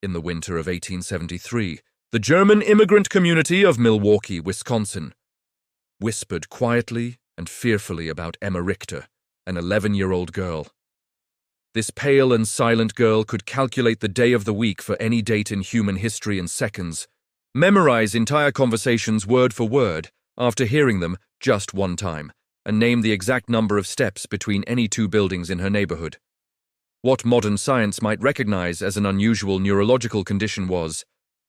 In the winter of 1873, the German immigrant community of Milwaukee, Wisconsin, whispered quietly and fearfully about Emma Richter, an 11-year-old girl. This pale and silent girl could calculate the day of the week for any date in human history in seconds, memorize entire conversations word for word after hearing them just one time, and name the exact number of steps between any two buildings in her neighborhood. What modern science might recognize as an unusual neurological condition was,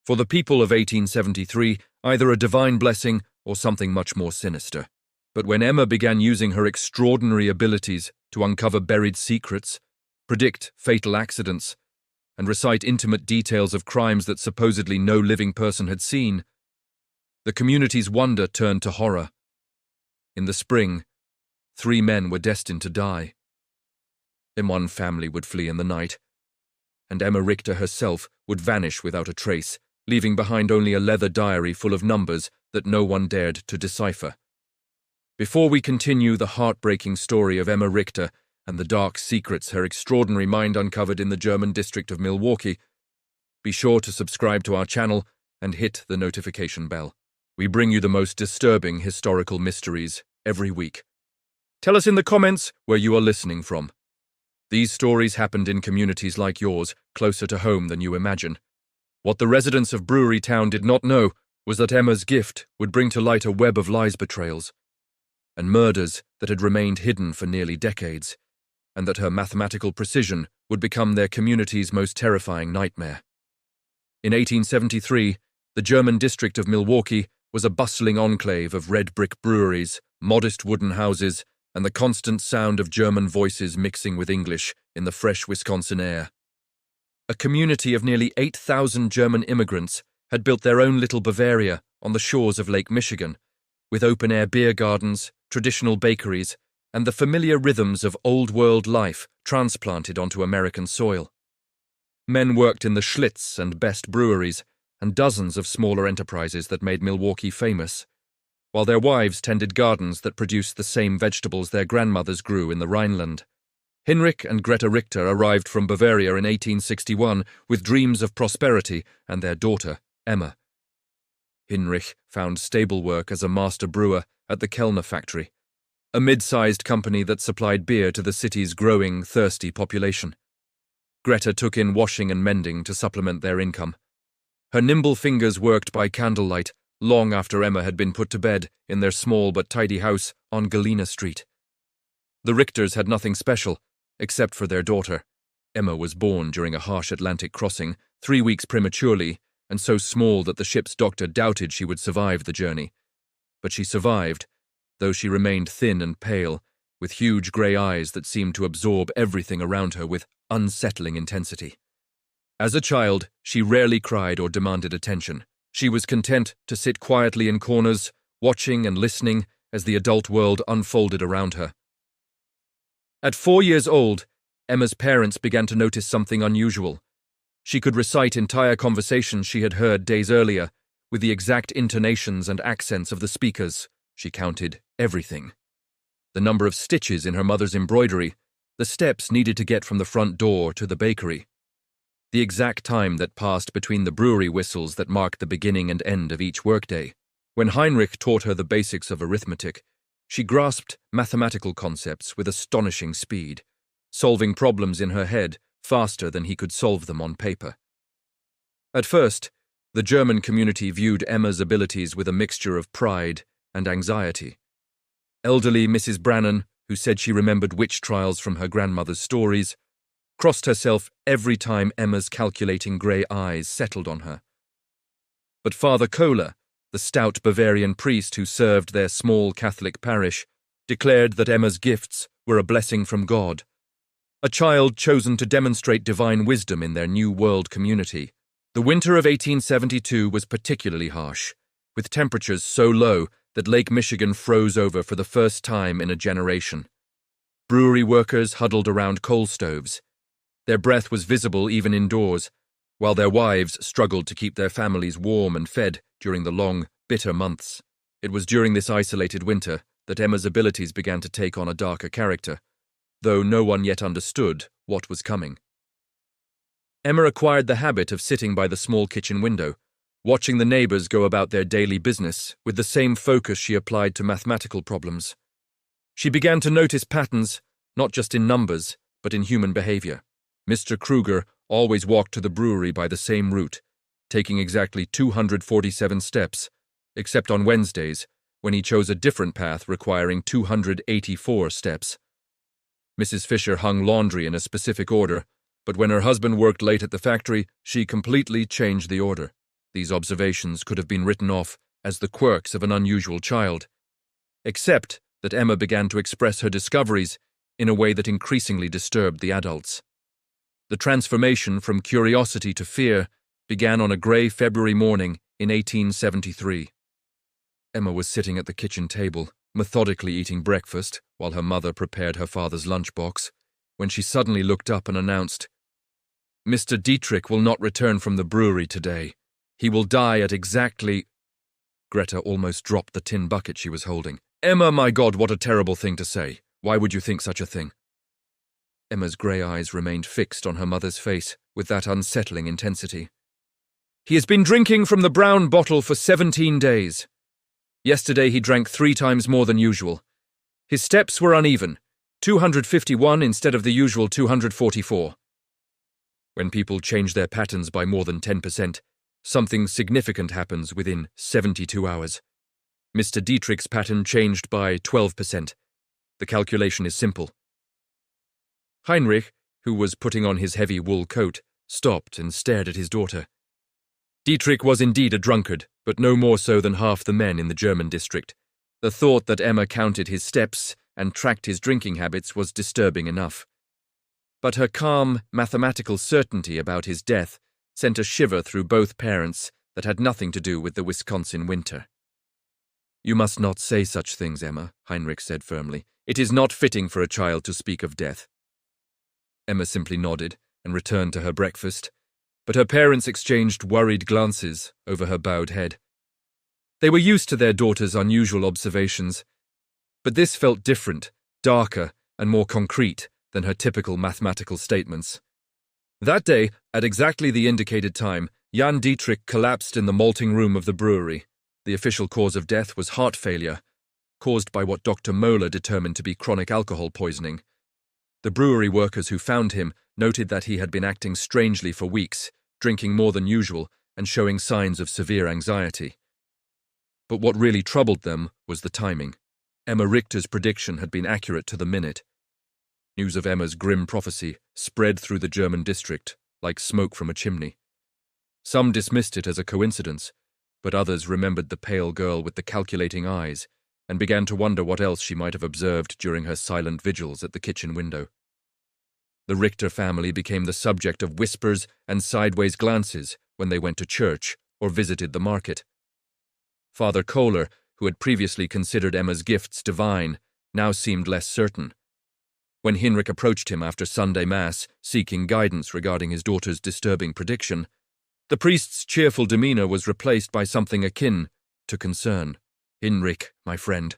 for the people of 1873, either a divine blessing or something much more sinister. But when Emma began using her extraordinary abilities to uncover buried secrets, predict fatal accidents, and recite intimate details of crimes that supposedly no living person had seen, the community's wonder turned to horror. In the spring, 3 men were destined to die. One family would flee in the night, and Emma Richter herself would vanish without a trace, leaving behind only a leather diary full of numbers that no one dared to decipher. Before we continue the heartbreaking story of Emma Richter and the dark secrets her extraordinary mind uncovered in the German district of Milwaukee, be sure to subscribe to our channel and hit the notification bell. We bring you the most disturbing historical mysteries every week. Tell us in the comments where you are listening from. These stories happened in communities like yours, closer to home than you imagine. What the residents of Brewery Town did not know was that Emma's gift would bring to light a web of lies, betrayals, and murders that had remained hidden for nearly decades, and that her mathematical precision would become their community's most terrifying nightmare. In 1873, the German district of Milwaukee was a bustling enclave of red brick breweries, modest wooden houses, and the constant sound of German voices mixing with English in the fresh Wisconsin air. A community of nearly 8,000 German immigrants had built their own little Bavaria on the shores of Lake Michigan, with open-air beer gardens, traditional bakeries, and the familiar rhythms of old-world life transplanted onto American soil. Men worked in the Schlitz and Best breweries, and dozens of smaller enterprises that made Milwaukee famous, while their wives tended gardens that produced the same vegetables their grandmothers grew in the Rhineland. Heinrich and Greta Richter arrived from Bavaria in 1861 with dreams of prosperity and their daughter, Emma. Heinrich found stable work as a master brewer at the Kellner factory, a mid-sized company that supplied beer to the city's growing, thirsty population. Greta took in washing and mending to supplement their income. Her nimble fingers worked by candlelight long after Emma had been put to bed in their small but tidy house on Galena Street. The Richters had nothing special, except for their daughter. Emma was born during a harsh Atlantic crossing, 3 weeks prematurely, and so small that the ship's doctor doubted she would survive the journey. But she survived, though she remained thin and pale, with huge grey eyes that seemed to absorb everything around her with unsettling intensity. As a child, she rarely cried or demanded attention. She was content to sit quietly in corners, watching and listening as the adult world unfolded around her. At 4 years old, Emma's parents began to notice something unusual. She could recite entire conversations she had heard days earlier, with the exact intonations and accents of the speakers. She counted everything. The number of stitches in her mother's embroidery, the steps needed to get from the front door to the bakery, the exact time that passed between the brewery whistles that marked the beginning and end of each workday. When Heinrich taught her the basics of arithmetic, she grasped mathematical concepts with astonishing speed, solving problems in her head faster than he could solve them on paper. At first, the German community viewed Emma's abilities with a mixture of pride and anxiety. Elderly Mrs. Brannan, who said she remembered witch trials from her grandmother's stories, crossed herself every time Emma's calculating grey eyes settled on her. But Father Kohler, the stout Bavarian priest who served their small Catholic parish, declared that Emma's gifts were a blessing from God, a child chosen to demonstrate divine wisdom in their New World community. The winter of 1872 was particularly harsh, with temperatures so low that Lake Michigan froze over for the first time in a generation. Brewery workers huddled around coal stoves. Their breath was visible even indoors, while their wives struggled to keep their families warm and fed during the long, bitter months. It was during this isolated winter that Emma's abilities began to take on a darker character, though no one yet understood what was coming. Emma acquired the habit of sitting by the small kitchen window, watching the neighbors go about their daily business with the same focus she applied to mathematical problems. She began to notice patterns, not just in numbers, but in human behavior. Mr. Kruger always walked to the brewery by the same route, taking exactly 247 steps, except on Wednesdays, when he chose a different path requiring 284 steps. Mrs. Fisher hung laundry in a specific order, but when her husband worked late at the factory, she completely changed the order. These observations could have been written off as the quirks of an unusual child, except that Emma began to express her discoveries in a way that increasingly disturbed the adults. The transformation from curiosity to fear began on a grey February morning in 1873. Emma was sitting at the kitchen table, methodically eating breakfast while her mother prepared her father's lunchbox, when she suddenly looked up and announced, "Mr. Dietrich will not return from the brewery today. He will die at exactly—" Greta almost dropped the tin bucket she was holding. "Emma, my God, what a terrible thing to say. Why would you think such a thing?" Emma's grey eyes remained fixed on her mother's face with that unsettling intensity. "He has been drinking from the brown bottle for 17 days. Yesterday he drank 3 times more than usual. His steps were uneven, 251 instead of the usual 244. When people change their patterns by more than 10%, something significant happens within 72 hours. Mr. Dietrich's pattern changed by 12%. The calculation is simple." Heinrich, who was putting on his heavy wool coat, stopped and stared at his daughter. Dietrich was indeed a drunkard, but no more so than half the men in the German district. The thought that Emma counted his steps and tracked his drinking habits was disturbing enough. But her calm, mathematical certainty about his death sent a shiver through both parents that had nothing to do with the Wisconsin winter. "You must not say such things, Emma," Heinrich said firmly. "It is not fitting for a child to speak of death." Emma simply nodded and returned to her breakfast, but her parents exchanged worried glances over her bowed head. They were used to their daughter's unusual observations, but this felt different, darker, and more concrete than her typical mathematical statements. That day, at exactly the indicated time, Jan Dietrich collapsed in the malting room of the brewery. The official cause of death was heart failure, caused by what Dr. Moeller determined to be chronic alcohol poisoning. The brewery workers who found him noted that he had been acting strangely for weeks, drinking more than usual and showing signs of severe anxiety. But what really troubled them was the timing. Emma Richter's prediction had been accurate to the minute. News of Emma's grim prophecy spread through the German district like smoke from a chimney. Some dismissed it as a coincidence, but others remembered the pale girl with the calculating eyes and began to wonder what else she might have observed during her silent vigils at the kitchen window. The Richter family became the subject of whispers and sideways glances when they went to church or visited the market. Father Kohler, who had previously considered Emma's gifts divine, now seemed less certain. When Heinrich approached him after Sunday Mass, seeking guidance regarding his daughter's disturbing prediction, the priest's cheerful demeanor was replaced by something akin to concern. "Heinrich, my friend,"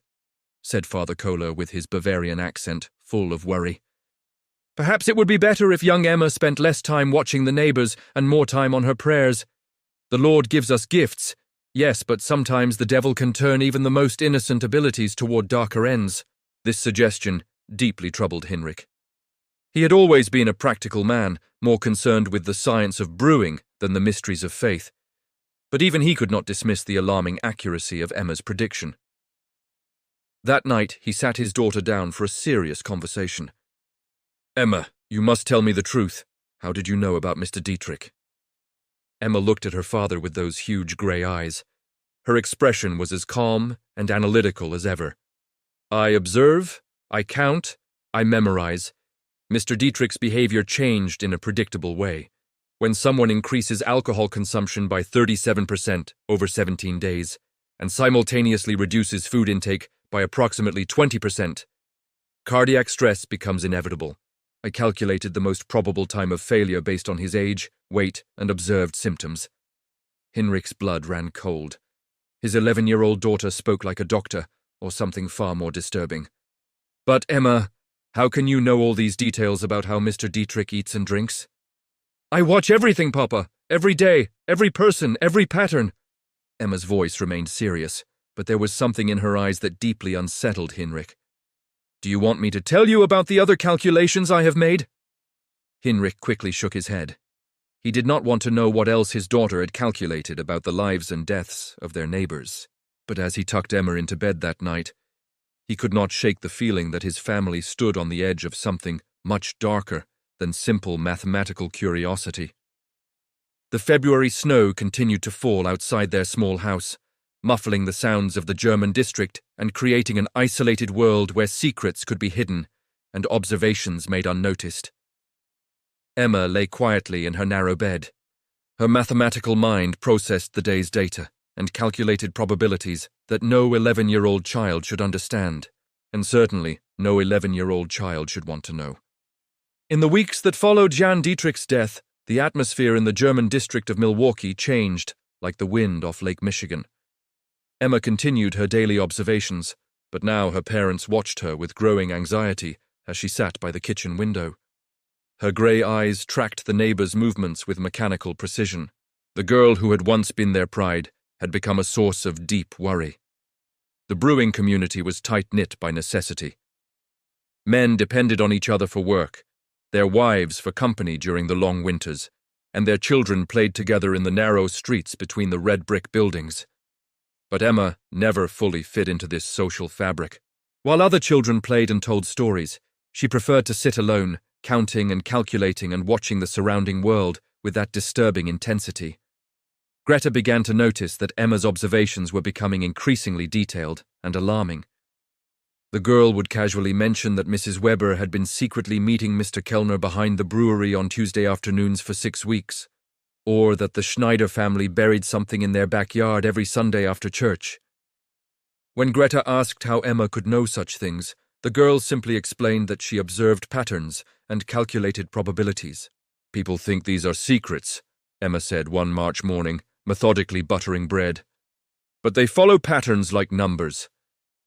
said Father Kohler with his Bavarian accent, full of worry. "Perhaps it would be better if young Emma spent less time watching the neighbors and more time on her prayers. The Lord gives us gifts, yes, but sometimes the devil can turn even the most innocent abilities toward darker ends." This suggestion deeply troubled Heinrich. He had always been a practical man, more concerned with the science of brewing than the mysteries of faith. But even he could not dismiss the alarming accuracy of Emma's prediction. That night, he sat his daughter down for a serious conversation. "Emma, you must tell me the truth. How did you know about Mr. Dietrich?" Emma looked at her father with those huge grey eyes. Her expression was as calm and analytical as ever. "I observe, I count, I memorize. Mr. Dietrich's behavior changed in a predictable way. When someone increases alcohol consumption by 37% over 17 days and simultaneously reduces food intake by approximately 20%, cardiac stress becomes inevitable. I calculated the most probable time of failure based on his age, weight, and observed symptoms." Heinrich's blood ran cold. His 11-year-old daughter spoke like a doctor, or something far more disturbing. "But, Emma, how can you know all these details about how Mr. Dietrich eats and drinks?" I watch everything, Papa. Every day, every person, every pattern. Emma's voice remained serious, but there was something in her eyes that deeply unsettled Hinrich. Do you want me to tell you about the other calculations I have made? Hinrich quickly shook his head. He did not want to know what else his daughter had calculated about the lives and deaths of their neighbors. But as he tucked Emma into bed that night, he could not shake the feeling that his family stood on the edge of something much darker than simple mathematical curiosity. The February snow continued to fall outside their small house, muffling the sounds of the German district and creating an isolated world where secrets could be hidden and observations made unnoticed. Emma lay quietly in her narrow bed. Her mathematical mind processed the day's data and calculated probabilities that no 11-year-old child should understand, and certainly no 11-year-old child should want to know. In the weeks that followed Jan Dietrich's death, the atmosphere in the German district of Milwaukee changed like the wind off Lake Michigan. Emma continued her daily observations, but now her parents watched her with growing anxiety as she sat by the kitchen window. Her grey eyes tracked the neighbors' movements with mechanical precision. The girl who had once been their pride had become a source of deep worry. The brewing community was tight-knit by necessity. Men depended on each other for work, their wives for company during the long winters, and their children played together in the narrow streets between the red brick buildings. But Emma never fully fit into this social fabric. While other children played and told stories, she preferred to sit alone, counting and calculating and watching the surrounding world with that disturbing intensity. Greta began to notice that Emma's observations were becoming increasingly detailed and alarming. The girl would casually mention that Mrs. Weber had been secretly meeting Mr. Kellner behind the brewery on Tuesday afternoons for 6 weeks, or that the Schneider family buried something in their backyard every Sunday after church. When Greta asked how Emma could know such things, the girl simply explained that she observed patterns and calculated probabilities. People think these are secrets, Emma said one March morning, methodically buttering bread. But they follow patterns like numbers.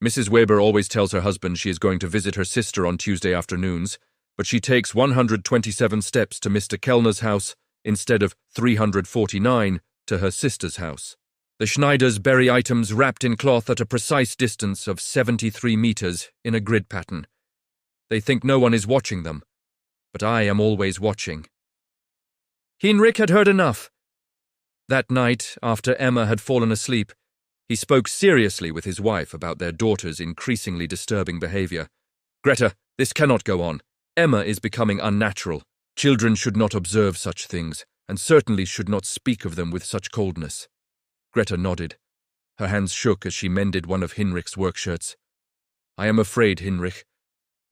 Mrs. Weber always tells her husband she is going to visit her sister on Tuesday afternoons, but she takes 127 steps to Mr. Kellner's house instead of 349 to her sister's house. The Schneiders bury items wrapped in cloth at a precise distance of 73 meters in a grid pattern. They think no one is watching them, but I am always watching. Hinrich had heard enough. That night, after Emma had fallen asleep, he spoke seriously with his wife about their daughter's increasingly disturbing behavior. Greta, this cannot go on. Emma is becoming unnatural. Children should not observe such things, and certainly should not speak of them with such coldness. Greta nodded. Her hands shook as she mended one of Hinrich's work shirts. I am afraid, Hinrich.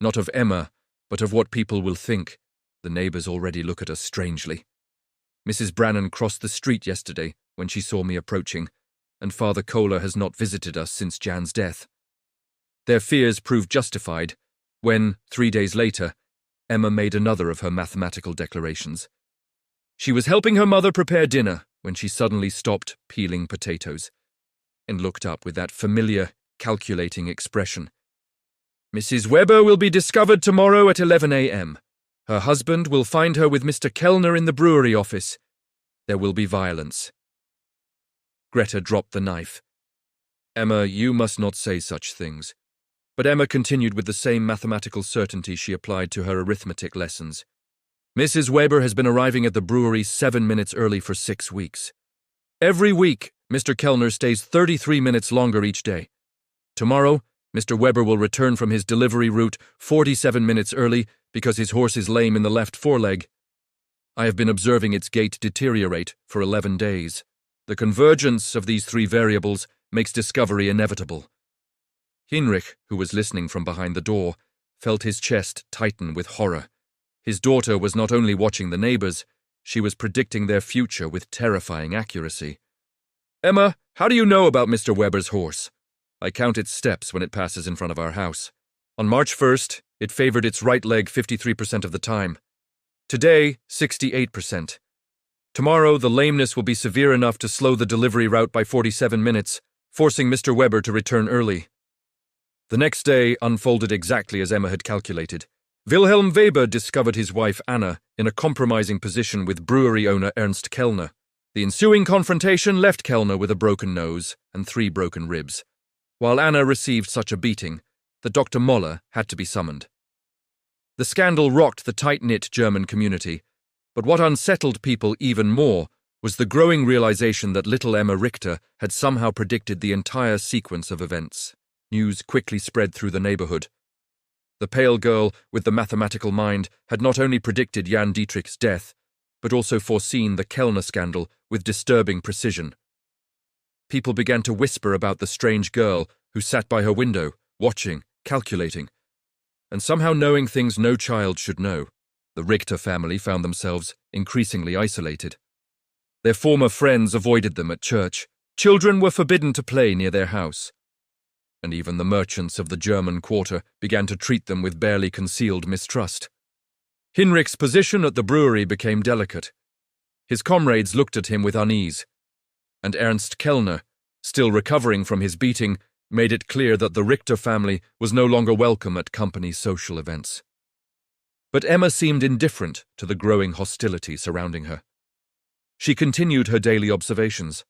Not of Emma, but of what people will think. The neighbors already look at us strangely. Mrs. Brannan crossed the street yesterday when she saw me approaching, and Father Kohler has not visited us since Jan's death. Their fears proved justified when, 3 days later, Emma made another of her mathematical declarations. She was helping her mother prepare dinner when she suddenly stopped peeling potatoes and looked up with that familiar, calculating expression. Mrs. Weber will be discovered tomorrow at 11 a.m. Her husband will find her with Mr. Kellner in the brewery office. There will be violence. Greta dropped the knife. Emma, you must not say such things. But Emma continued with the same mathematical certainty she applied to her arithmetic lessons. Mrs. Weber has been arriving at the brewery 7 minutes early for 6 weeks. Every week, Mr. Kellner stays 33 minutes longer each day. Tomorrow, Mr. Weber will return from his delivery route 47 minutes early because his horse is lame in the left foreleg. I have been observing its gait deteriorate for 11 days. The convergence of these 3 variables makes discovery inevitable. Hinrich, who was listening from behind the door, felt his chest tighten with horror. His daughter was not only watching the neighbors, she was predicting their future with terrifying accuracy. Emma, how do you know about Mr. Weber's horse? I count its steps when it passes in front of our house. On March 1st, it favored its right leg 53% of the time. Today, 68%. Tomorrow, the lameness will be severe enough to slow the delivery route by 47 minutes, forcing Mr. Weber to return early. The next day unfolded exactly as Emma had calculated, Wilhelm Weber discovered his wife Anna in a compromising position with brewery owner Ernst Kellner. The ensuing confrontation left Kellner with a broken nose and 3 broken ribs. While Anna received such a beating that Dr. Moller had to be summoned. The scandal rocked the tight-knit German community, but what unsettled people even more was the growing realization that little Emma Richter had somehow predicted the entire sequence of events. News quickly spread through the neighborhood. The pale girl with the mathematical mind had not only predicted Jan Dietrich's death, but also foreseen the Kellner scandal with disturbing precision. People began to whisper about the strange girl who sat by her window, watching, calculating, and somehow knowing things no child should know. The Richter family found themselves increasingly isolated. Their former friends avoided them at church. Children were forbidden to play near their house. And even the merchants of the German quarter began to treat them with barely concealed mistrust. Hinrich's position at the brewery became delicate. His comrades looked at him with unease, and Ernst Kellner, still recovering from his beating, made it clear that the Richter family was no longer welcome at company social events. But Emma seemed indifferent to the growing hostility surrounding her. She continued her daily observations.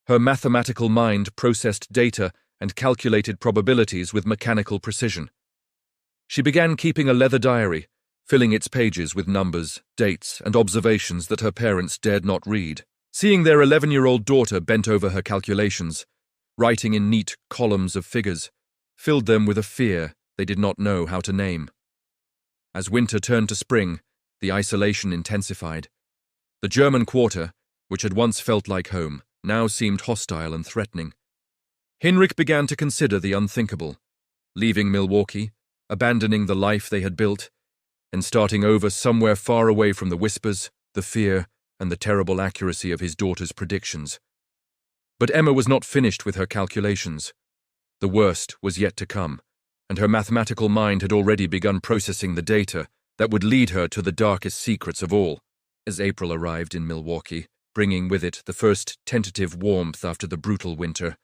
Her mathematical mind processed data and calculated probabilities with mechanical precision. She began keeping a leather diary, filling its pages with numbers, dates, and observations that her parents dared not read. Seeing their 11-year-old daughter bent over her calculations, writing in neat columns of figures, filled them with a fear they did not know how to name. As winter turned to spring, the isolation intensified. The German quarter, which had once felt like home, now seemed hostile and threatening. Hinrich began to consider the unthinkable, leaving Milwaukee, abandoning the life they had built, and starting over somewhere far away from the whispers, the fear, and the terrible accuracy of his daughter's predictions. But Emma was not finished with her calculations. The worst was yet to come, and her mathematical mind had already begun processing the data that would lead her to the darkest secrets of all. As April arrived in Milwaukee, bringing with it the first tentative warmth after the brutal winter,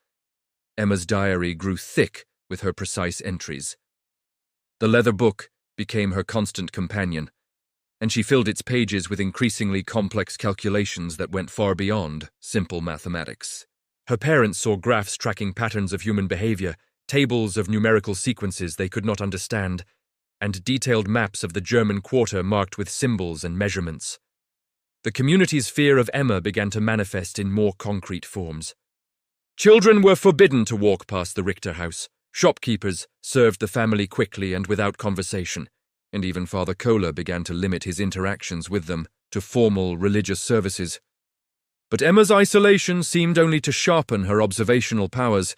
Emma's diary grew thick with her precise entries. The leather book became her constant companion, and she filled its pages with increasingly complex calculations that went far beyond simple mathematics. Her parents saw graphs tracking patterns of human behavior, tables of numerical sequences they could not understand, and detailed maps of the German quarter marked with symbols and measurements. The community's fear of Emma began to manifest in more concrete forms. Children were forbidden to walk past the Richter house. Shopkeepers served the family quickly and without conversation, and even Father Kohler began to limit his interactions with them to formal religious services. But Emma's isolation seemed only to sharpen her observational powers,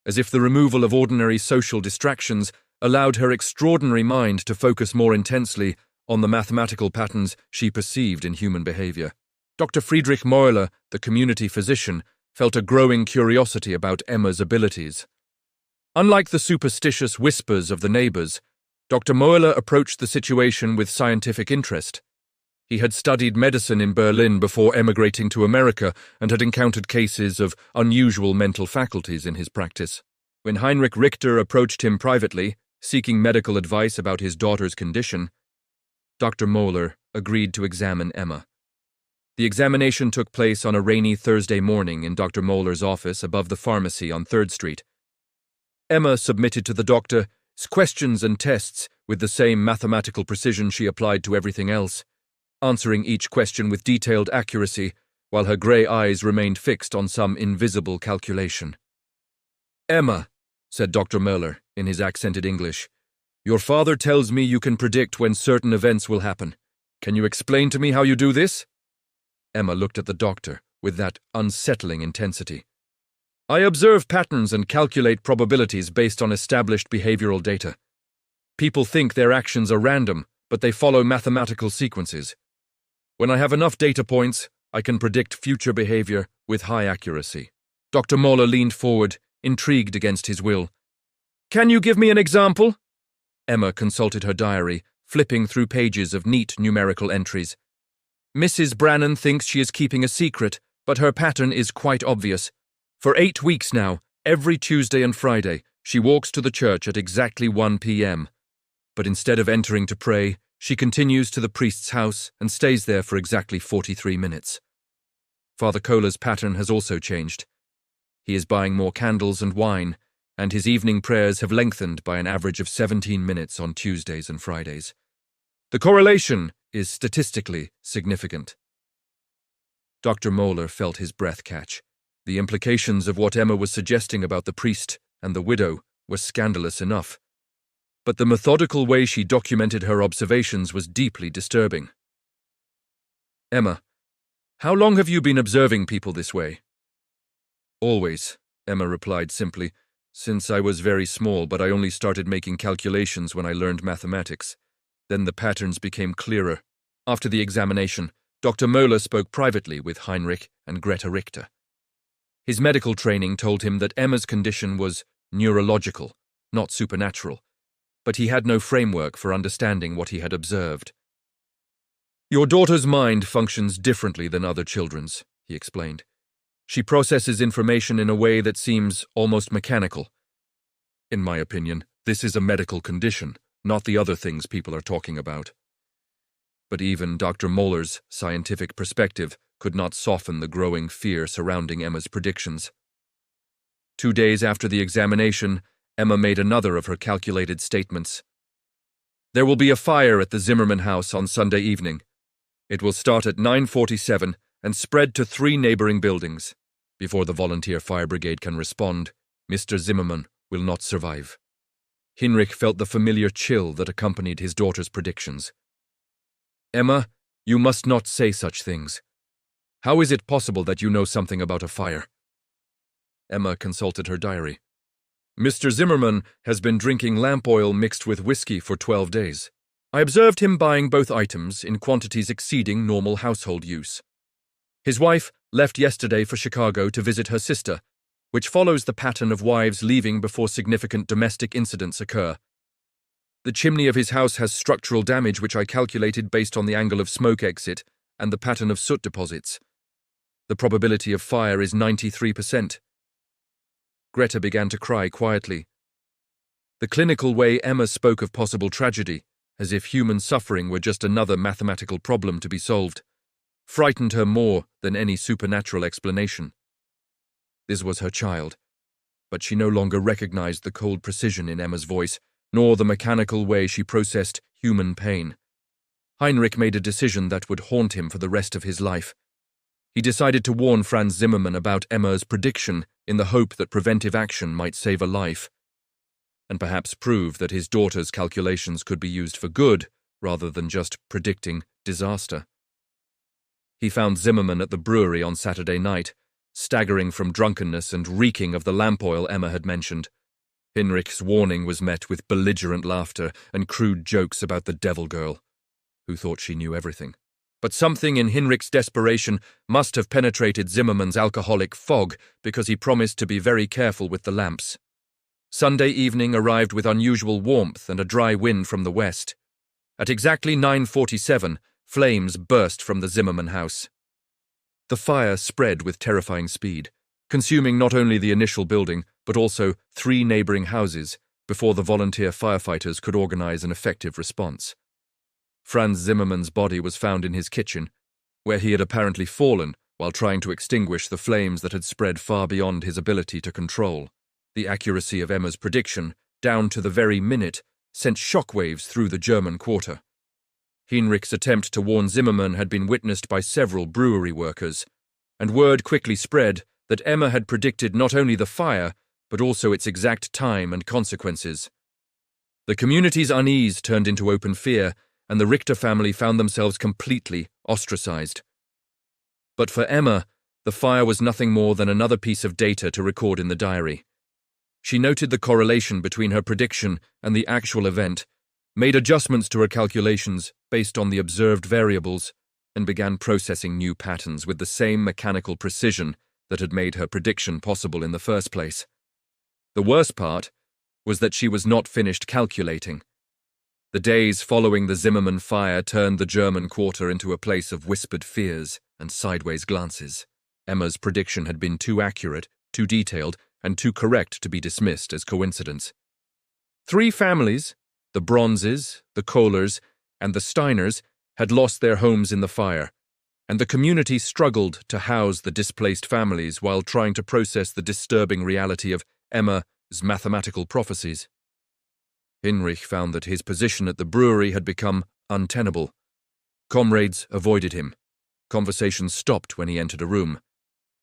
as if the removal of ordinary social distractions allowed her extraordinary mind to focus more intensely on the mathematical patterns she perceived in human behavior. Dr. Friedrich Meuler, the community physician, felt a growing curiosity about Emma's abilities. Unlike the superstitious whispers of the neighbors, Dr. Meuler approached the situation with scientific interest. He had studied medicine in Berlin before emigrating to America and had encountered cases of unusual mental faculties in his practice. When Heinrich Richter approached him privately, seeking medical advice about his daughter's condition, Dr. Meuler agreed to examine Emma. The examination took place on a rainy Thursday morning in Dr. Meuler's office above the pharmacy on 3rd Street. Emma submitted to the doctor questions and tests with the same mathematical precision she applied to everything else, answering each question with detailed accuracy while her grey eyes remained fixed on some invisible calculation. "Emma," said Dr. Meuler in his accented English, "your father tells me you can predict when certain events will happen. Can you explain to me how you do this?" Emma looked at the doctor with that unsettling intensity. "I observe patterns and calculate probabilities based on established behavioral data. People think their actions are random, but they follow mathematical sequences. When I have enough data points, I can predict future behavior with high accuracy." Dr. Meuler leaned forward, intrigued against his will. "Can you give me an example?" Emma consulted her diary, flipping through pages of neat numerical entries. "Mrs. Brannan thinks she is keeping a secret, but her pattern is quite obvious. For 8 weeks now, every Tuesday and Friday, she walks to the church at exactly 1 p.m. But instead of entering to pray, she continues to the priest's house and stays there for exactly 43 minutes. Father Kohler's pattern has also changed. He is buying more candles and wine, and his evening prayers have lengthened by an average of 17 minutes on Tuesdays and Fridays. The correlation is statistically significant. Dr. Moeller felt his breath catch. The implications of what Emma was suggesting about the priest and the widow were scandalous enough, but the methodical way she documented her observations was deeply disturbing. Emma, how long have you been observing people this way? Always, Emma replied simply, since I was very small, but I only started making calculations when I learned mathematics. Then the patterns became clearer. After the examination, Dr. Moeller spoke privately with Heinrich and Greta Richter. His medical training told him that Emma's condition was neurological, not supernatural, but he had no framework for understanding what he had observed. Your daughter's mind functions differently than other children's, he explained. She processes information in a way that seems almost mechanical. In my opinion, this is a medical condition, not the other things people are talking about. But even Dr. Moeller's scientific perspective could not soften the growing fear surrounding Emma's predictions. 2 days after the examination, Emma made another of her calculated statements. There will be a fire at the Zimmerman house on Sunday evening. It will start at 9:47 and spread to 3 neighboring buildings. Before the volunteer fire brigade can respond, Mr. Zimmerman will not survive. Heinrich felt the familiar chill that accompanied his daughter's predictions. Emma, you must not say such things. How is it possible that you know something about a fire? Emma consulted her diary. Mr. Zimmerman has been drinking lamp oil mixed with whiskey for 12 days. I observed him buying both items in quantities exceeding normal household use. His wife left yesterday for Chicago to visit her sister, which follows the pattern of wives leaving before significant domestic incidents occur. The chimney of his house has structural damage which I calculated based on the angle of smoke exit and the pattern of soot deposits. The probability of fire is 93%. Greta began to cry quietly. The clinical way Emma spoke of possible tragedy, as if human suffering were just another mathematical problem to be solved, frightened her more than any supernatural explanation. This was her child, but she no longer recognized the cold precision in Emma's voice, nor the mechanical way she processed human pain. Heinrich made a decision that would haunt him for the rest of his life. He decided to warn Franz Zimmermann about Emma's prediction in the hope that preventive action might save a life, and perhaps prove that his daughter's calculations could be used for good rather than just predicting disaster. He found Zimmermann at the brewery on Saturday night, staggering from drunkenness and reeking of the lamp oil Emma had mentioned. Heinrich's warning was met with belligerent laughter and crude jokes about the devil girl, who thought she knew everything. But something in Heinrich's desperation must have penetrated Zimmermann's alcoholic fog because he promised to be very careful with the lamps. Sunday evening arrived with unusual warmth and a dry wind from the west. At exactly 9:47, flames burst from the Zimmermann house. The fire spread with terrifying speed, consuming not only the initial building, but also 3 neighboring houses before the volunteer firefighters could organize an effective response. Franz Zimmermann's body was found in his kitchen, where he had apparently fallen while trying to extinguish the flames that had spread far beyond his ability to control. The accuracy of Emma's prediction, down to the very minute, sent shockwaves through the German quarter. Heinrich's attempt to warn Zimmermann had been witnessed by several brewery workers, and word quickly spread that Emma had predicted not only the fire, but also its exact time and consequences. The community's unease turned into open fear, and the Richter family found themselves completely ostracized. But for Emma, the fire was nothing more than another piece of data to record in the diary. She noted the correlation between her prediction and the actual event, made adjustments to her calculations based on the observed variables, and began processing new patterns with the same mechanical precision that had made her prediction possible in the first place. The worst part was that she was not finished calculating. The days following the Zimmermann fire turned the German quarter into a place of whispered fears and sideways glances. Emma's prediction had been too accurate, too detailed, and too correct to be dismissed as coincidence. 3 families, The Bronzes, the Kohlers, and the Steiners had lost their homes in the fire, and the community struggled to house the displaced families while trying to process the disturbing reality of Emma's mathematical prophecies. Hinrich found that his position at the brewery had become untenable. Comrades avoided him. Conversations stopped when he entered a room,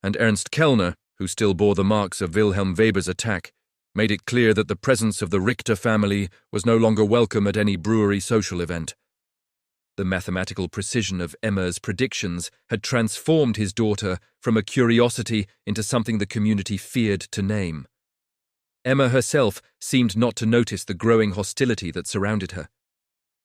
and Ernst Kellner, who still bore the marks of Wilhelm Weber's attack, made it clear that the presence of the Richter family was no longer welcome at any brewery social event. The mathematical precision of Emma's predictions had transformed his daughter from a curiosity into something the community feared to name. Emma herself seemed not to notice the growing hostility that surrounded her.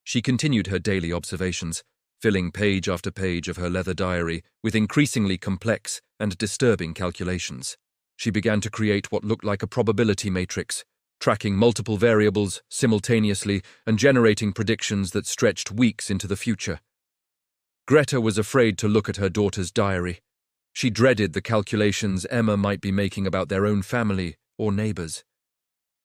She continued her daily observations, filling page after page of her leather diary with increasingly complex and disturbing calculations. She began to create what looked like a probability matrix, tracking multiple variables simultaneously and generating predictions that stretched weeks into the future. Greta was afraid to look at her daughter's diary. She dreaded the calculations Emma might be making about their own family or neighbors.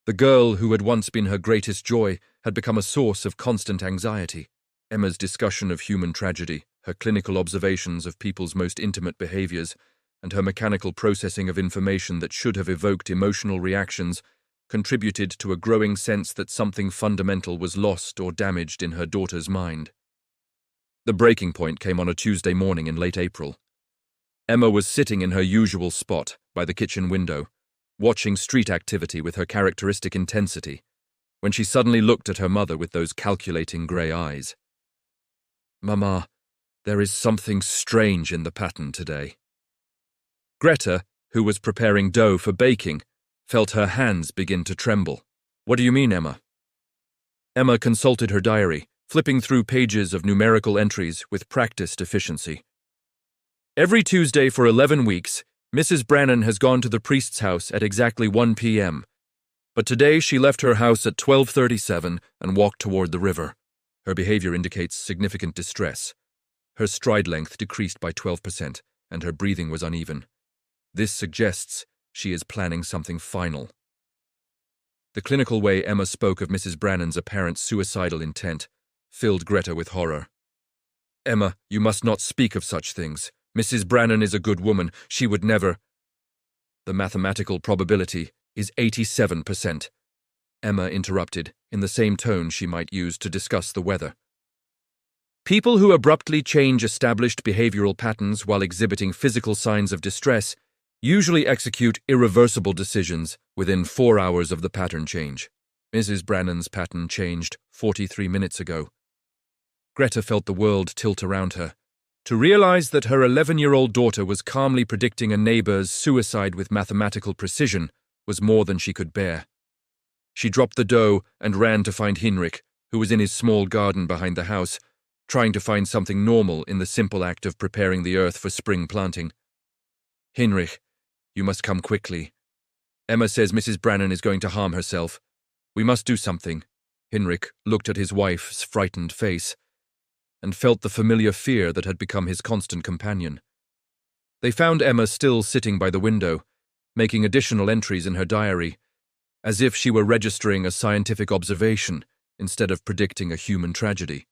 The girl who had once been her greatest joy had become a source of constant anxiety. Emma's discussion of human tragedy, her clinical observations of people's most intimate behaviors, and her mechanical processing of information that should have evoked emotional reactions contributed to a growing sense that something fundamental was lost or damaged in her daughter's mind. The breaking point came on a Tuesday morning in late April. Emma was sitting in her usual spot by the kitchen window, watching street activity with her characteristic intensity, when she suddenly looked at her mother with those calculating grey eyes. "Mama, there is something strange in the pattern today." Greta, who was preparing dough for baking, felt her hands begin to tremble. "What do you mean, Emma?" Emma consulted her diary, flipping through pages of numerical entries with practiced efficiency. "Every Tuesday for 11 weeks, Mrs. Brannan has gone to the priest's house at exactly 1 p.m., but today she left her house at 12:37 and walked toward the river. Her behavior indicates significant distress. Her stride length decreased by 12%, and her breathing was uneven. This suggests she is planning something final." The clinical way Emma spoke of Mrs. Brannan's apparent suicidal intent filled Greta with horror. "Emma, you must not speak of such things. Mrs. Brannan is a good woman. She would never—" "The mathematical probability is 87%. Emma interrupted, in the same tone she might use to discuss the weather. "People who abruptly change established behavioral patterns while exhibiting physical signs of distress usually execute irreversible decisions within 4 hours of the pattern change. Mrs. Brannan's pattern changed 43 minutes ago." Greta felt the world tilt around her. To realize that her 11-year-old daughter was calmly predicting a neighbor's suicide with mathematical precision was more than she could bear. She dropped the dough and ran to find Hinrich, who was in his small garden behind the house, trying to find something normal in the simple act of preparing the earth for spring planting. "Hinrich, you must come quickly. Emma says Mrs. Brannan is going to harm herself. We must do something." Hinrich looked at his wife's frightened face and felt the familiar fear that had become his constant companion. They found Emma still sitting by the window, making additional entries in her diary, as if she were registering a scientific observation instead of predicting a human tragedy.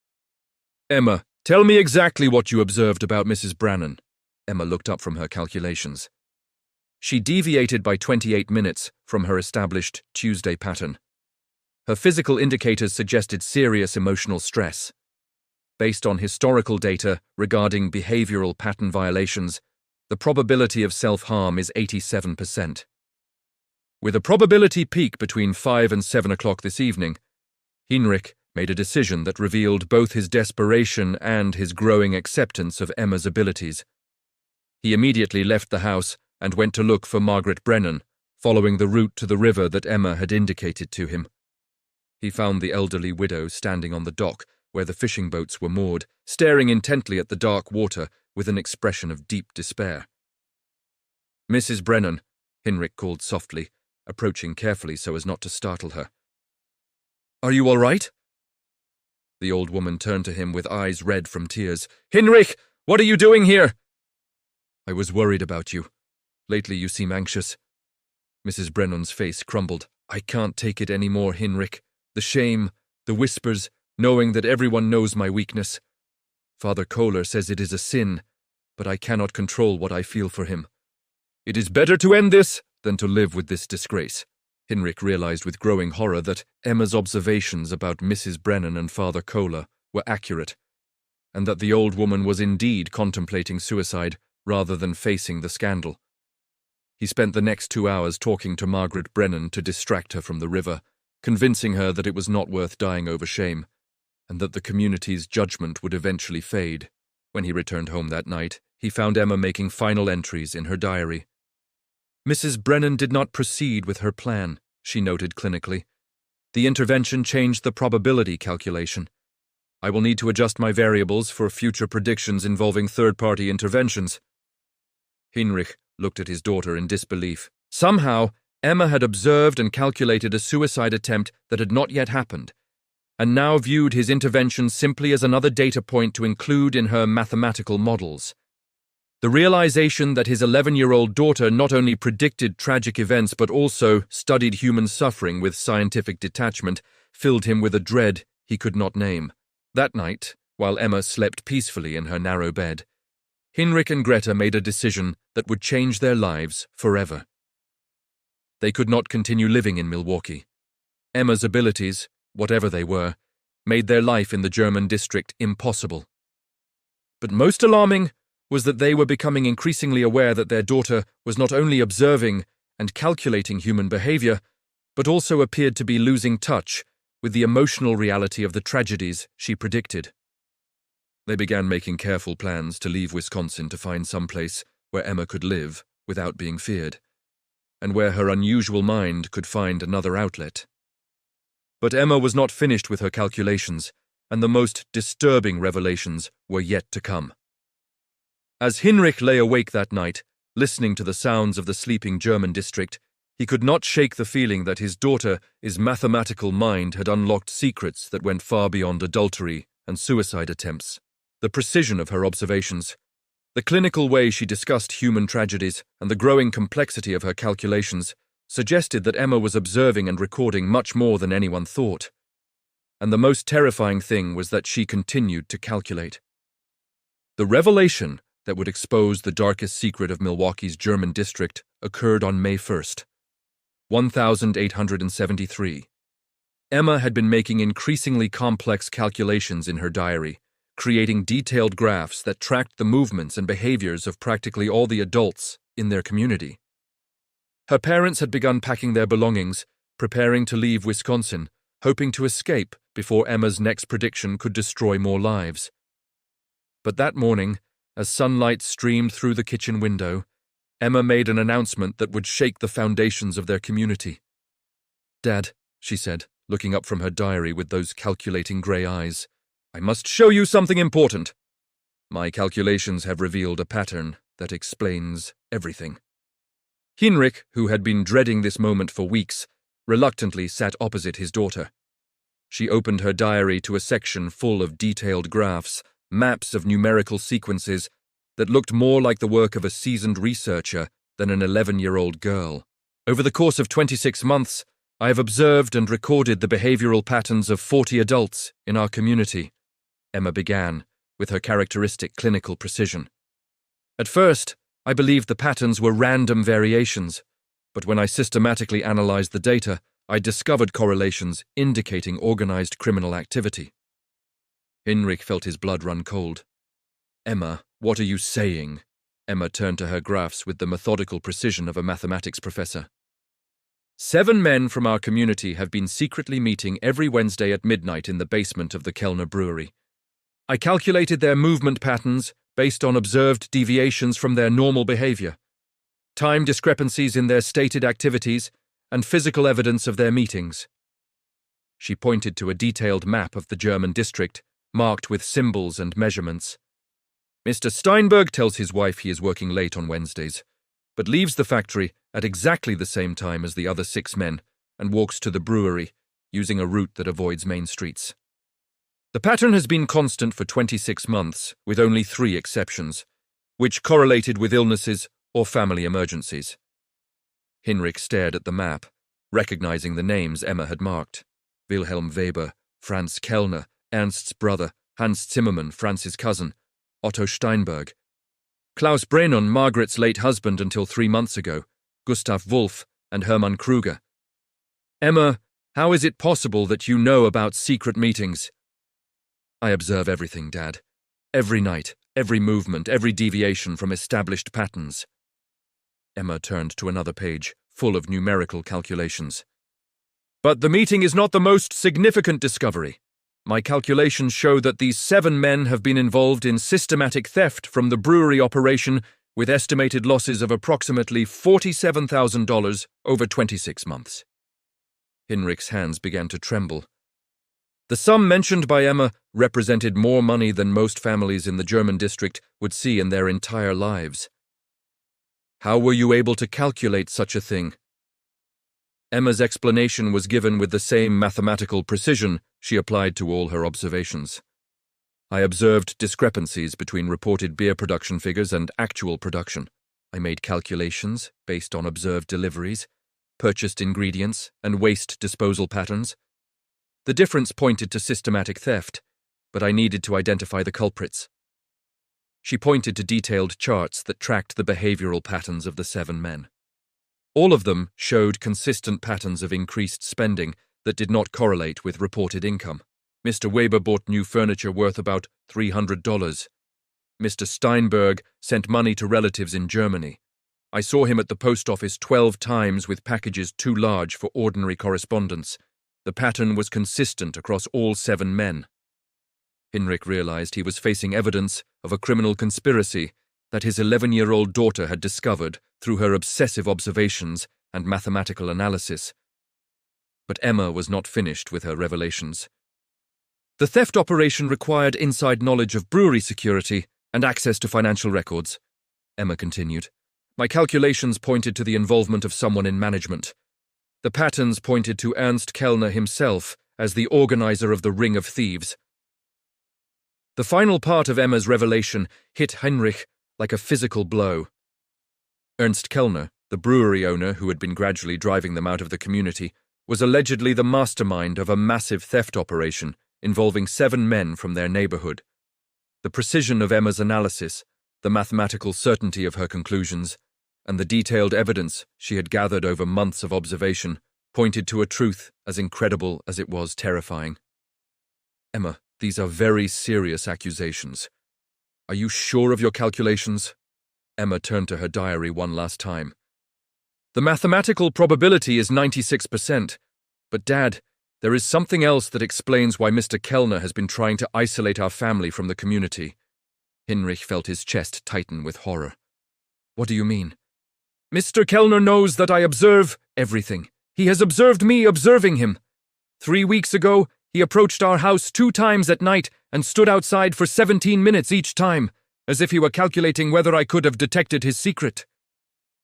"Emma, tell me exactly what you observed about Mrs. Brannan." Emma looked up from her calculations. She deviated by 28 minutes from her established Tuesday pattern. Her physical indicators suggested serious emotional stress. Based on historical data regarding behavioral pattern violations, the probability of self-harm is 87%. With a probability peak between 5 and 7 o'clock this evening, Hinrich made a decision that revealed both his desperation and his growing acceptance of Emma's abilities. He immediately left the house and went to look for Margaret Brennan, following the route to the river that Emma had indicated to him. He found the elderly widow standing on the dock where the fishing boats were moored, staring intently at the dark water with an expression of deep despair. "Mrs. Brennan," Hinrich called softly, approaching carefully so as not to startle her. "Are you all right?" The old woman turned to him with eyes red from tears. "Hinrich, what are you doing here?" "I was worried about you. Lately you seem anxious." Mrs. Brennan's face crumbled. "I can't take it any more, Hinrich. The shame, The whispers, knowing that everyone knows my weakness. Father Kohler says it is a sin, but I cannot control what I feel for him. It is better to end this than to live with this disgrace. Hinrich realized with growing horror that Emma's observations about Mrs. Brennan and Father Kohler were accurate, and that the old woman was indeed contemplating suicide rather than facing the scandal. He spent the next 2 hours talking to Margaret Brennan to distract her from the river, convincing her that it was not worth dying over shame, and that the community's judgment would eventually fade. When he returned home that night, he found Emma making final entries in her diary. Mrs. Brennan did not proceed with her plan, she noted clinically. The intervention changed the probability calculation. I will need to adjust my variables for future predictions involving third-party interventions. Hinrich looked at his daughter in disbelief. Somehow, Emma had observed and calculated a suicide attempt that had not yet happened, and now viewed his intervention simply as another data point to include in her mathematical models. The realization that his 11-year-old daughter not only predicted tragic events but also studied human suffering with scientific detachment filled him with a dread he could not name. That night, while Emma slept peacefully in her narrow bed, Hinrich and Greta made a decision that would change their lives forever. They could not continue living in Milwaukee. Emma's abilities, whatever they were, made their life in the German district impossible. But most alarming was that they were becoming increasingly aware that their daughter was not only observing and calculating human behavior, but also appeared to be losing touch with the emotional reality of the tragedies she predicted. They began making careful plans to leave Wisconsin to find some place where Emma could live without being feared, and where her unusual mind could find another outlet. But Emma was not finished with her calculations, and the most disturbing revelations were yet to come. As Hinrich lay awake that night, listening to the sounds of the sleeping German district, he could not shake the feeling that his daughter's mathematical mind had unlocked secrets that went far beyond adultery and suicide attempts. The precision of her observations, the clinical way she discussed human tragedies, and the growing complexity of her calculations suggested that Emma was observing and recording much more than anyone thought. And the most terrifying thing was that she continued to calculate. The revelation that would expose the darkest secret of Milwaukee's German district occurred on May 1st, 1873. Emma had been making increasingly complex calculations in her diary, creating detailed graphs that tracked the movements and behaviors of practically all the adults in their community. Her parents had begun packing their belongings, preparing to leave Wisconsin, hoping to escape before Emma's next prediction could destroy more lives. But that morning, as sunlight streamed through the kitchen window, Emma made an announcement that would shake the foundations of their community. "Dad," she said, looking up from her diary with those calculating grey eyes, "I must show you something important. My calculations have revealed a pattern that explains everything." Hinrich, who had been dreading this moment for weeks, reluctantly sat opposite his daughter. She opened her diary to a section full of detailed graphs, maps of numerical sequences that looked more like the work of a seasoned researcher than an 11-year-old girl. "Over the course of 26 months, I have observed and recorded the behavioral patterns of 40 adults in our community," Emma began, with her characteristic clinical precision. "At first, I believed the patterns were random variations, but when I systematically analyzed the data, I discovered correlations indicating organized criminal activity." Hinrich felt his blood run cold. "Emma, what are you saying?" Emma turned to her graphs with the methodical precision of a mathematics professor. 7 men from our community have been secretly meeting every Wednesday at midnight in the basement of the Kellner Brewery. I calculated their movement patterns based on observed deviations from their normal behavior, time discrepancies in their stated activities, and physical evidence of their meetings. She pointed to a detailed map of the German district, marked with symbols and measurements. "Mr. Steinberg tells his wife he is working late on Wednesdays, but leaves the factory at exactly the same time as the other 6 men and walks to the brewery, using a route that avoids main streets. The pattern has been constant for 26 months, with only 3 exceptions, which correlated with illnesses or family emergencies." Hinrich stared at the map, recognizing the names Emma had marked: Wilhelm Weber, Franz Kellner, Ernst's brother, Hans Zimmermann, Franz's cousin, Otto Steinberg, Klaus Brennon, Margaret's late husband until 3 months ago, Gustav Wolff, and Hermann Kruger. Emma, how is it possible that you know about secret meetings? I observe everything, Dad. Every night, every movement, every deviation from established patterns. Emma turned to another page, full of numerical calculations. But the meeting is not the most significant discovery. My calculations show that these 7 men have been involved in systematic theft from the brewery operation with estimated losses of approximately $47,000 over 26 months. Hinrich's hands began to tremble. The sum mentioned by Emma represented more money than most families in the German district would see in their entire lives. How were you able to calculate such a thing? Emma's explanation was given with the same mathematical precision she applied to all her observations. I observed discrepancies between reported beer production figures and actual production. I made calculations based on observed deliveries, purchased ingredients, and waste disposal patterns. The difference pointed to systematic theft, but I needed to identify the culprits. She pointed to detailed charts that tracked the behavioral patterns of the 7 men. All of them showed consistent patterns of increased spending that did not correlate with reported income. Mr. Weber bought new furniture worth about $300. Mr. Steinberg sent money to relatives in Germany. I saw him at the post office 12 times with packages too large for ordinary correspondence. The pattern was consistent across all 7 men. Hinrich realized he was facing evidence of a criminal conspiracy that his 11-year-old daughter had discovered through her obsessive observations and mathematical analysis. But Emma was not finished with her revelations. The theft operation required inside knowledge of brewery security and access to financial records, Emma continued. My calculations pointed to the involvement of someone in management. The patterns pointed to Ernst Kellner himself as the organizer of the Ring of Thieves. The final part of Emma's revelation hit Hinrich like a physical blow. Ernst Kellner, the brewery owner who had been gradually driving them out of the community, was allegedly the mastermind of a massive theft operation involving 7 men from their neighborhood. The precision of Emma's analysis, the mathematical certainty of her conclusions, and the detailed evidence she had gathered over months of observation pointed to a truth as incredible as it was terrifying. Emma, these are very serious accusations. Are you sure of your calculations? Emma turned to her diary one last time. The mathematical probability is 96%, but Dad, there is something else that explains why Mr. Kellner has been trying to isolate our family from the community. Hinrich felt his chest tighten with horror. What do you mean? Mr. Kellner knows that I observe everything. He has observed me observing him. 3 weeks ago, he approached our house 2 times at night and stood outside for 17 minutes each time, as if he were calculating whether I could have detected his secret.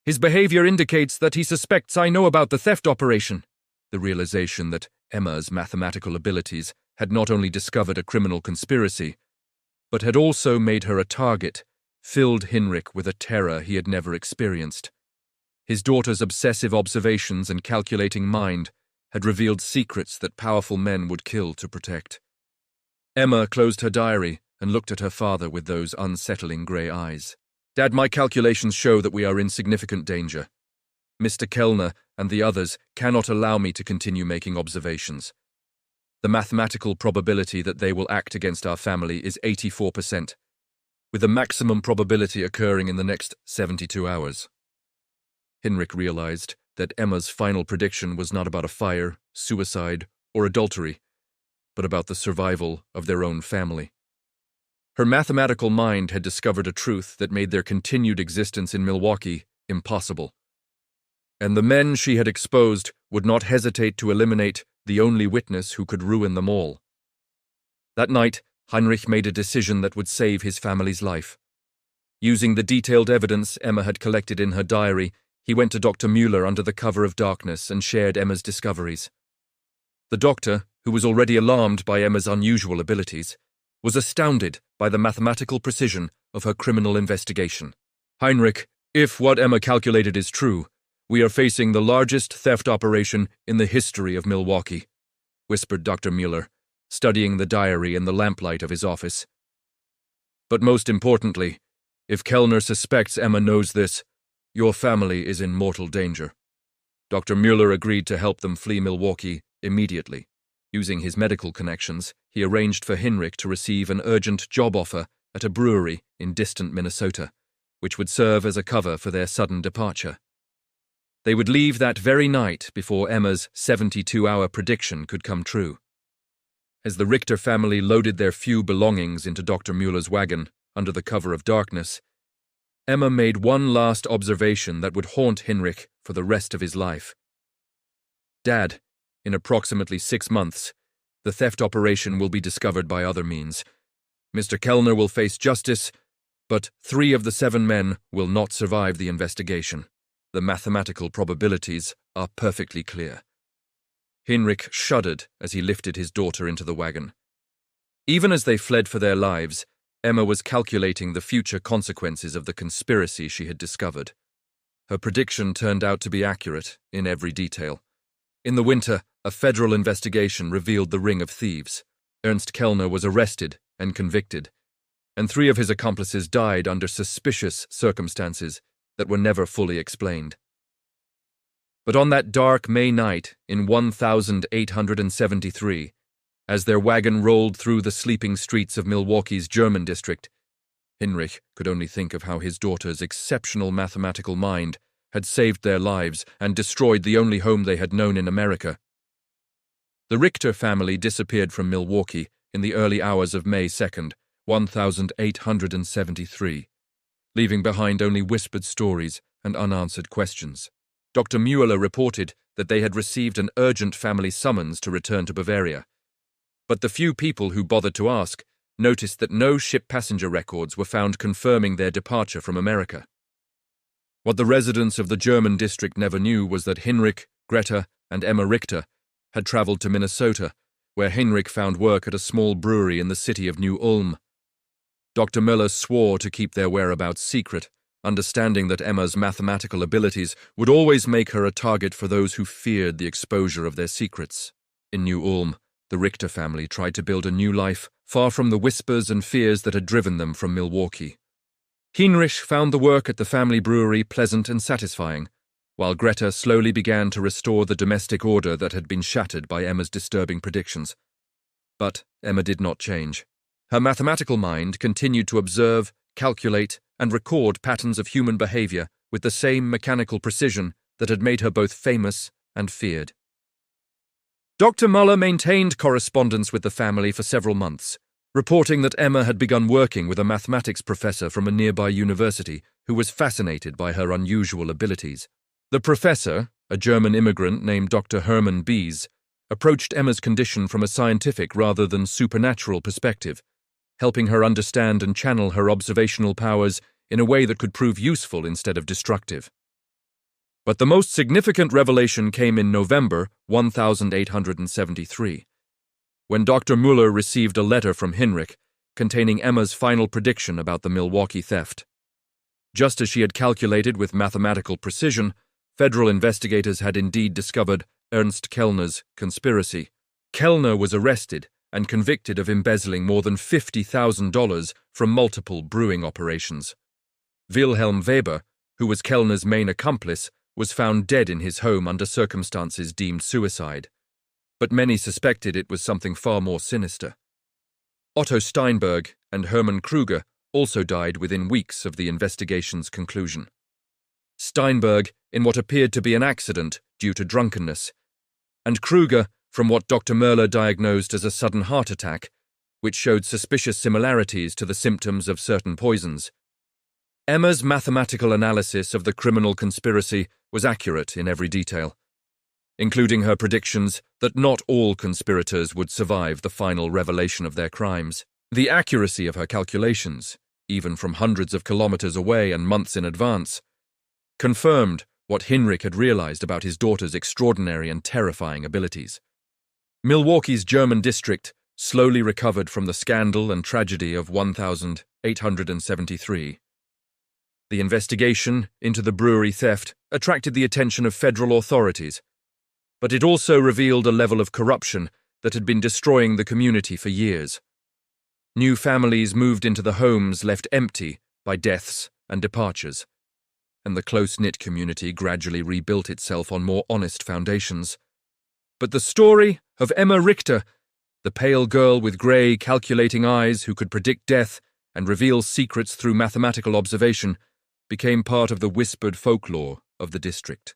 His behavior indicates that he suspects I know about the theft operation. The realization that Emma's mathematical abilities had not only discovered a criminal conspiracy, but had also made her a target, filled Hinrich with a terror he had never experienced. His daughter's obsessive observations and calculating mind had revealed secrets that powerful men would kill to protect. Emma closed her diary and looked at her father with those unsettling grey eyes. Dad, my calculations show that we are in significant danger. Mr. Kellner and the others cannot allow me to continue making observations. The mathematical probability that they will act against our family is 84%, with the maximum probability occurring in the next 72 hours. Hinrich realized that Emma's final prediction was not about a fire, suicide, or adultery, but about the survival of their own family. Her mathematical mind had discovered a truth that made their continued existence in Milwaukee impossible. And the men she had exposed would not hesitate to eliminate the only witness who could ruin them all. That night, Heinrich made a decision that would save his family's life. Using the detailed evidence Emma had collected in her diary, he went to Dr. Müller under the cover of darkness and shared Emma's discoveries. The doctor, who was already alarmed by Emma's unusual abilities, was astounded by the mathematical precision of her criminal investigation. Heinrich, if what Emma calculated is true, we are facing the largest theft operation in the history of Milwaukee, whispered Dr. Müller, studying the diary in the lamplight of his office. But most importantly, if Kellner suspects Emma knows this, your family is in mortal danger. Dr. Mueller agreed to help them flee Milwaukee immediately. Using his medical connections, he arranged for Hinrich to receive an urgent job offer at a brewery in distant Minnesota, which would serve as a cover for their sudden departure. They would leave that very night before Emma's 72-hour prediction could come true. As the Richter family loaded their few belongings into Dr. Mueller's wagon under the cover of darkness, Emma made one last observation that would haunt Hinrich for the rest of his life. "Dad, in approximately 6 months, the theft operation will be discovered by other means. Mr. Kellner will face justice, but 3 of the 7 men will not survive the investigation. The mathematical probabilities are perfectly clear." Hinrich shuddered as he lifted his daughter into the wagon. Even as they fled for their lives, Emma was calculating the future consequences of the conspiracy she had discovered. Her prediction turned out to be accurate in every detail. In the winter, a federal investigation revealed the ring of thieves. Ernst Kellner was arrested and convicted, and 3 of his accomplices died under suspicious circumstances that were never fully explained. But on that dark May night in 1873, as their wagon rolled through the sleeping streets of Milwaukee's German district, Hinrich could only think of how his daughter's exceptional mathematical mind had saved their lives and destroyed the only home they had known in America. The Richter family disappeared from Milwaukee in the early hours of May 2nd, 1873, leaving behind only whispered stories and unanswered questions. Dr. Mueller reported that they had received an urgent family summons to return to Bavaria, but the few people who bothered to ask noticed that no ship passenger records were found confirming their departure from America. What the residents of the German district never knew was that Hinrich, Greta, and Emma Richter had traveled to Minnesota, where Hinrich found work at a small brewery in the city of New Ulm. Dr. Mueller swore to keep their whereabouts secret, understanding that Emma's mathematical abilities would always make her a target for those who feared the exposure of their secrets. In New Ulm, the Richter family tried to build a new life far from the whispers and fears that had driven them from Milwaukee. Hinrich found the work at the family brewery pleasant and satisfying, while Greta slowly began to restore the domestic order that had been shattered by Emma's disturbing predictions. But Emma did not change. Her mathematical mind continued to observe, calculate, and record patterns of human behavior with the same mechanical precision that had made her both famous and feared. Dr. Mueller maintained correspondence with the family for several months, reporting that Emma had begun working with a mathematics professor from a nearby university who was fascinated by her unusual abilities. The professor, a German immigrant named Dr. Hermann Bies, approached Emma's condition from a scientific rather than supernatural perspective, helping her understand and channel her observational powers in a way that could prove useful instead of destructive. But the most significant revelation came in November 1873, when Dr. Mueller received a letter from Hinrich containing Emma's final prediction about the Milwaukee theft. Just as she had calculated with mathematical precision, federal investigators had indeed discovered Ernst Kellner's conspiracy. Kellner was arrested and convicted of embezzling more than $50,000 from multiple brewing operations. Wilhelm Weber, who was Kellner's main accomplice, was found dead in his home under circumstances deemed suicide, but many suspected it was something far more sinister. Otto Steinberg and Hermann Kruger also died within weeks of the investigation's conclusion. Steinberg in what appeared to be an accident due to drunkenness, and Kruger from what Dr. Mueller diagnosed as a sudden heart attack, which showed suspicious similarities to the symptoms of certain poisons. Emma's mathematical analysis of the criminal conspiracy was accurate in every detail, including her predictions that not all conspirators would survive the final revelation of their crimes. The accuracy of her calculations, even from hundreds of kilometers away and months in advance, confirmed what Hinrich had realized about his daughter's extraordinary and terrifying abilities. Milwaukee's German district slowly recovered from the scandal and tragedy of 1873. The investigation into the brewery theft attracted the attention of federal authorities, but it also revealed a level of corruption that had been destroying the community for years. New families moved into the homes left empty by deaths and departures, and the close-knit community gradually rebuilt itself on more honest foundations. But the story of Emma Richter, the pale girl with grey, calculating eyes who could predict death and reveal secrets through mathematical observation, became part of the whispered folklore of the district.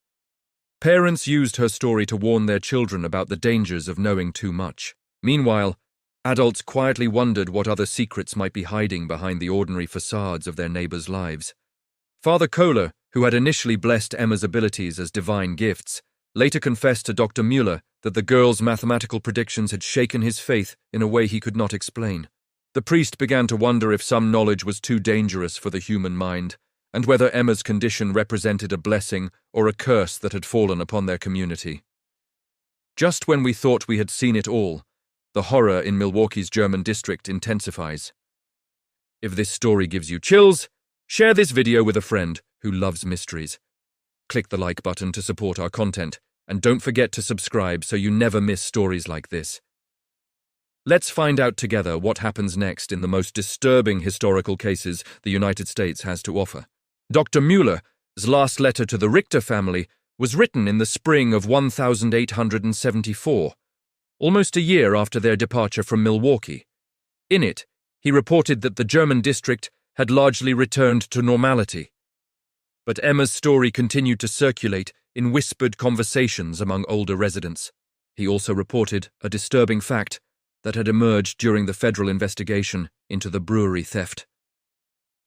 Parents used her story to warn their children about the dangers of knowing too much. Meanwhile, adults quietly wondered what other secrets might be hiding behind the ordinary facades of their neighbors' lives. Father Kohler, who had initially blessed Emma's abilities as divine gifts, later confessed to Dr. Mueller that the girl's mathematical predictions had shaken his faith in a way he could not explain. The priest began to wonder if some knowledge was too dangerous for the human mind, and whether Emma's condition represented a blessing or a curse that had fallen upon their community. Just when we thought we had seen it all, the horror in Milwaukee's German district intensifies. If this story gives you chills, share this video with a friend who loves mysteries. Click the like button to support our content, and don't forget to subscribe so you never miss stories like this. Let's find out together what happens next in the most disturbing historical cases the United States has to offer. Dr. Mueller's last letter to the Richter family was written in the spring of 1874, almost a year after their departure from Milwaukee. In it, he reported that the German district had largely returned to normality. But Emma's story continued to circulate in whispered conversations among older residents. He also reported a disturbing fact that had emerged during the federal investigation into the brewery theft.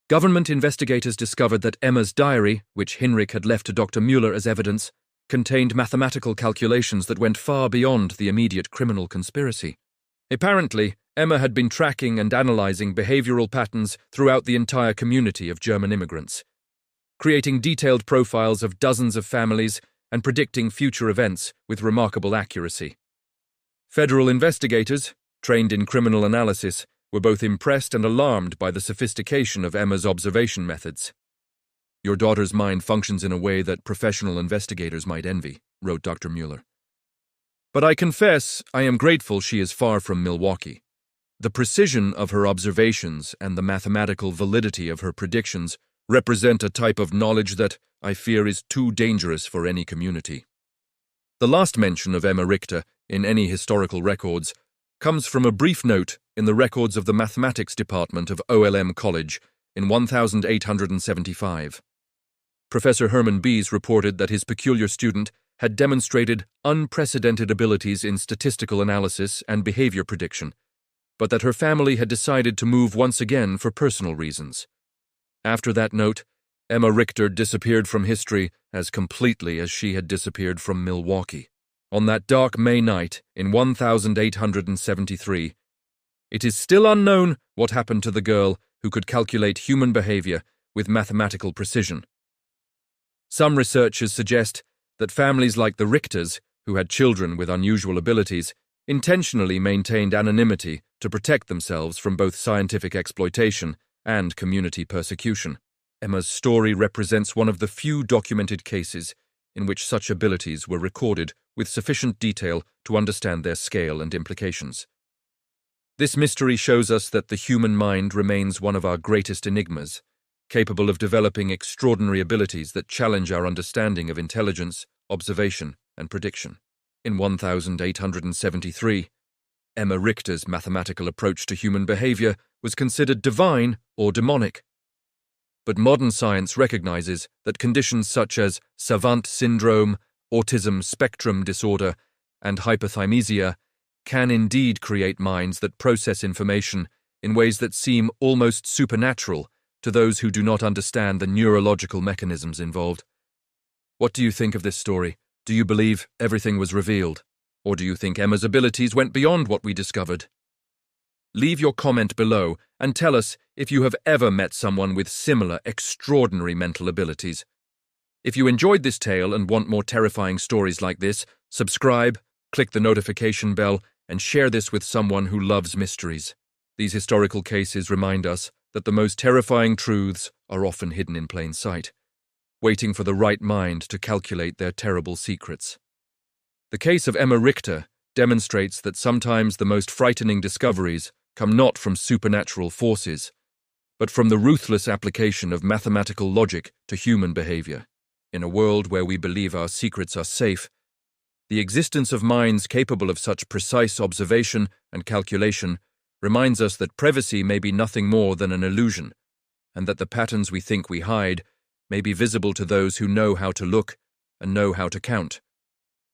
Government investigators discovered that Emma's diary, which Hinrich had left to Dr. Mueller as evidence, contained mathematical calculations that went far beyond the immediate criminal conspiracy. Apparently, Emma had been tracking and analyzing behavioral patterns throughout the entire community of German immigrants, creating detailed profiles of dozens of families and predicting future events with remarkable accuracy. Federal investigators, trained in criminal analysis, were both impressed and alarmed by the sophistication of Emma's observation methods. "Your daughter's mind functions in a way that professional investigators might envy," wrote Dr. Mueller. "But I confess I am grateful she is far from Milwaukee. The precision of her observations and the mathematical validity of her predictions represent a type of knowledge that, I fear, is too dangerous for any community." The last mention of Emma Richter in any historical records comes from a brief note in the records of the mathematics department of OLM College in 1875. Professor Herman Bies reported that his peculiar student had demonstrated unprecedented abilities in statistical analysis and behavior prediction, but that her family had decided to move once again for personal reasons. After that note, Emma Richter disappeared from history as completely as she had disappeared from Milwaukee. On that dark May night in 1873, it is still unknown what happened to the girl who could calculate human behavior with mathematical precision. Some researchers suggest that families like the Richters, who had children with unusual abilities, intentionally maintained anonymity to protect themselves from both scientific exploitation and community persecution. Emma's story represents one of the few documented cases in which such abilities were recorded with sufficient detail to understand their scale and implications. This mystery shows us that the human mind remains one of our greatest enigmas, capable of developing extraordinary abilities that challenge our understanding of intelligence, observation, and prediction. In 1873, Emma Richter's mathematical approach to human behavior was considered divine or demonic. But modern science recognizes that conditions such as Savant syndrome, autism spectrum disorder, and hypothymesia can indeed create minds that process information in ways that seem almost supernatural to those who do not understand the neurological mechanisms involved. What do you think of this story? Do you believe everything was revealed? Or do you think Emma's abilities went beyond what we discovered? Leave your comment below and tell us if you have ever met someone with similar extraordinary mental abilities. If you enjoyed this tale and want more terrifying stories like this, subscribe, click the notification bell, and share this with someone who loves mysteries. These historical cases remind us that the most terrifying truths are often hidden in plain sight, waiting for the right mind to calculate their terrible secrets. The case of Emma Richter demonstrates that sometimes the most frightening discoveries come not from supernatural forces, but from the ruthless application of mathematical logic to human behavior. In a world where we believe our secrets are safe, the existence of minds capable of such precise observation and calculation reminds us that privacy may be nothing more than an illusion, and that the patterns we think we hide may be visible to those who know how to look and know how to count.